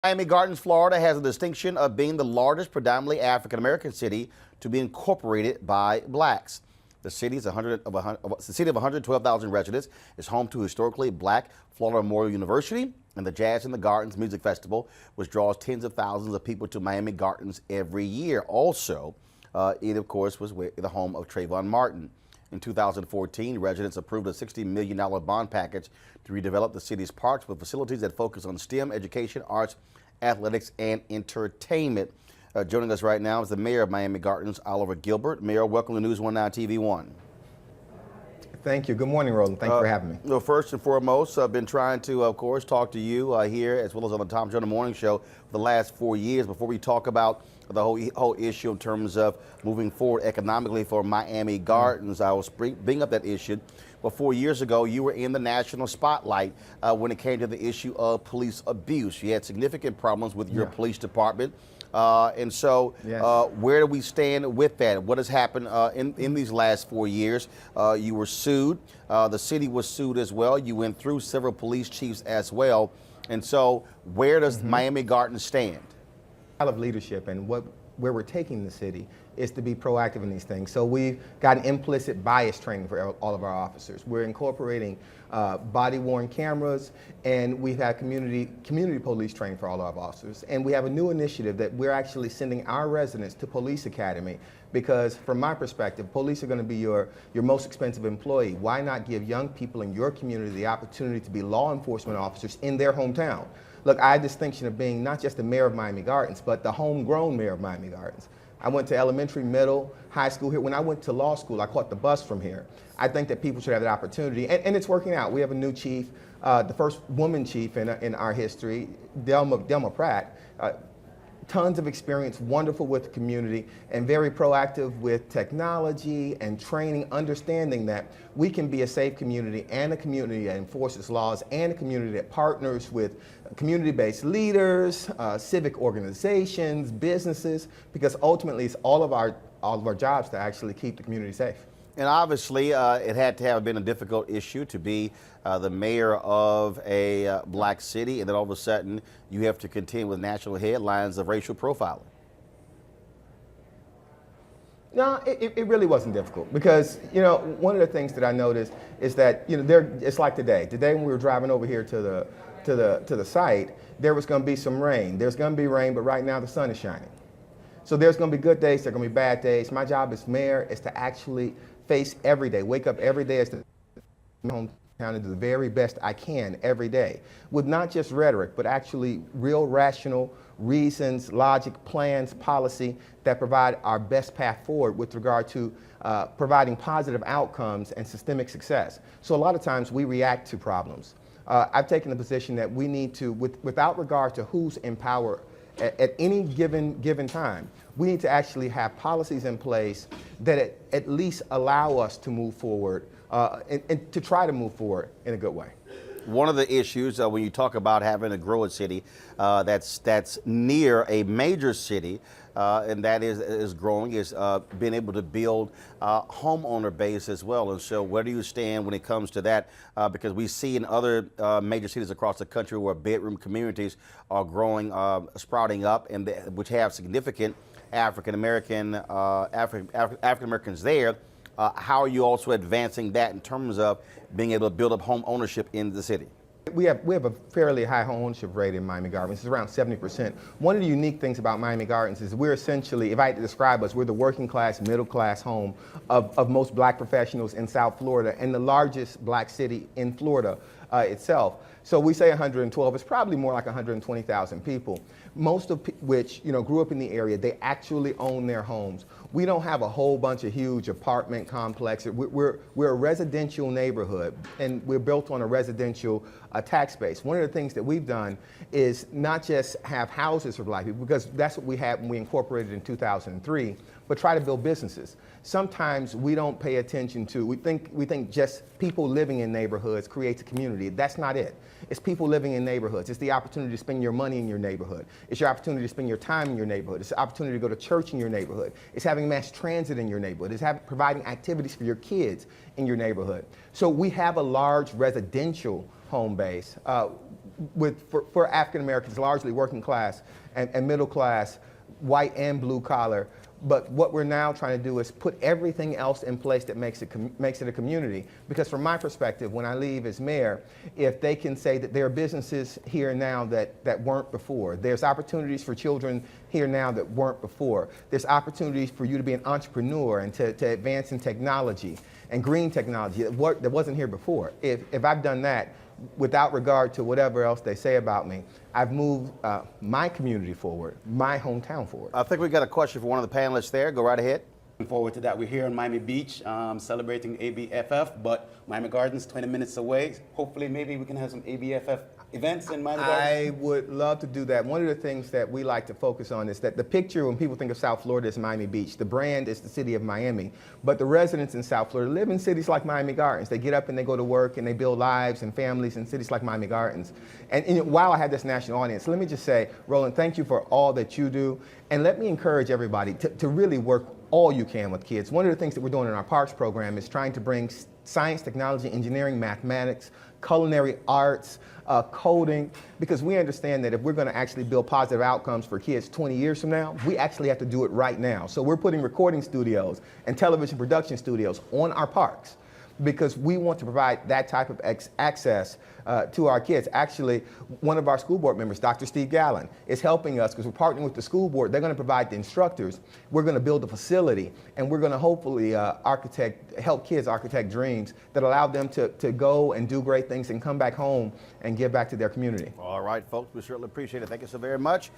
Miami Gardens, Florida has the distinction of being the largest predominantly African-American city to be incorporated by blacks. The city is a city of 112,000 residents. Is home to historically black Florida Memorial University and the Jazz in the Gardens Music Festival, which draws tens of thousands of people to Miami Gardens every year. Also, it of course was the home of Roland Martin. In 2014, residents approved a $60 million bond package to redevelop the city's parks with facilities that focus on STEM, education, arts, athletics, and entertainment. Joining us right now is the mayor of Miami Gardens, Oliver Gilbert. Mayor, welcome to News 1 Now TV 1. Thank you. Good morning, Roland. Thank you for having me. Well, first and foremost, I've been trying to, of course, talk to you here as well as on the Tom Jones Morning Show for the last 4 years. Before we talk about the whole issue in terms of moving forward economically for Miami Gardens, I will bring up that issue. Well, 4 years ago, you were in the national spotlight when it came to the issue of police abuse. You had significant problems with your police department. And so where do we stand with that? What has happened in these last 4 years? You were sued. The city was sued as well. You went through several police chiefs as well. And so where does Miami Gardens stand? Of leadership and where we're taking the city is to be proactive in these things. So we've got an implicit bias training for all of our officers. We're incorporating body-worn cameras, and we've had community police training for all of our officers. And we have a new initiative that we're actually sending our residents to police academy, because from my perspective, police are going to be your most expensive employee. Why not give young people in your community the opportunity to be law enforcement officers in their hometown? Look, I had the distinction of being not just the mayor of Miami Gardens, but the homegrown mayor of Miami Gardens. I went to elementary, middle, high school here. When I went to law school, I caught the bus from here. I think that people should have that opportunity, and it's working out. We have a new chief, the first woman chief in our history, Delma Pratt. Tons of experience, wonderful with the community, and very proactive with technology and training, understanding that we can be a safe community and a community that enforces laws and a community that partners with community-based leaders, civic organizations, businesses, because ultimately it's all of our jobs to actually keep the community safe. And obviously, it had to have been a difficult issue to be the mayor of a black city, and then all of a sudden you have to contend with national headlines of racial profiling. No, it really wasn't difficult, because one of the things that I noticed is that it's like today. Today when we were driving over here to the site, there was going to be some rain. There's going to be rain, but right now the sun is shining. So there's going to be good days, there's going to be bad days. My job as mayor is to actually face every day, wake up every day as the hometown and do the very best I can every day, with not just rhetoric, but actually real rational reasons, logic, plans, policy that provide our best path forward with regard to providing positive outcomes and systemic success. So a lot of times we react to problems. I've taken the position that we need to, without regard to who's in power at any given time, we need to actually have policies in place that at least allow us to move forward and to try to move forward in a good way. One of the issues when you talk about having to grow a city that's near a major city, and that is growing, is being able to build homeowner base as well. And so where do you stand when it comes to that? Because we see in other major cities across the country where bedroom communities are growing, sprouting up, and which have significant African Americans there. How are you also advancing that in terms of being able to build up home ownership in the city? We have a fairly high home ownership rate in Miami Gardens. It's around 70%. One of the unique things about Miami Gardens is we're essentially, if I had to describe us, we're the working class, middle class home of most black professionals in South Florida and the largest black city in Florida itself. So we say 112, it's probably more like 120,000 people, most of which grew up in the area. They actually own their homes. We don't have a whole bunch of huge apartment complexes. We're a residential neighborhood, and we're built on a residential tax base. One of the things that we've done is not just have houses for black people, because that's what we had when we incorporated in 2003, but try to build businesses. Sometimes we don't pay attention to, we think just people living in neighborhoods creates a community. That's not it. It's people living in neighborhoods. It's the opportunity to spend your money in your neighborhood. It's your opportunity to spend your time in your neighborhood. It's the opportunity to go to church in your neighborhood. It's having mass transit in your neighborhood. It's providing activities for your kids in your neighborhood. So we have a large residential home base. for African Americans, largely working class and middle class, white and blue collar. But what we're now trying to do is put everything else in place that makes it a community. Because from my perspective, when I leave as mayor, if they can say that there are businesses here now that weren't before, there's opportunities for children here now that weren't before, there's opportunities for you to be an entrepreneur and to advance in technology and green technology that wasn't here before. If I've done that, without regard to whatever else they say about me, I've moved my community forward, my hometown forward. I think we got a question for one of the panelists there. Go right ahead. Looking forward to that. We're here on Miami Beach celebrating ABFF, but Miami Gardens 20 minutes away. Hopefully maybe we can have some ABFF events in Miami Gardens. I would love to do that. One of the things that we like to focus on is that the picture when people think of South Florida is Miami Beach. The brand is the city of Miami, but the residents in South Florida live in cities like Miami Gardens. They get up and they go to work and they build lives and families in cities like Miami Gardens. And while I have this national audience, let me just say, Roland, thank you for all that you do. And let me encourage everybody to really work all you can with kids. One of the things that we're doing in our parks program is trying to bring science, technology, engineering, mathematics, culinary arts, coding, because we understand that if we're going to actually build positive outcomes for kids 20 years from now, we actually have to do it right now. So we're putting recording studios and television production studios on our parks because we want to provide that type of access to our kids. Actually, one of our school board members, Dr. Steve Gallen, is helping us because we're partnering with the school board. They're going to provide the instructors. We're going to build a facility, and we're going to hopefully help kids architect dreams that allow them to go and do great things and come back home and give back to their community. All right, folks, we certainly appreciate it. Thank you so very much.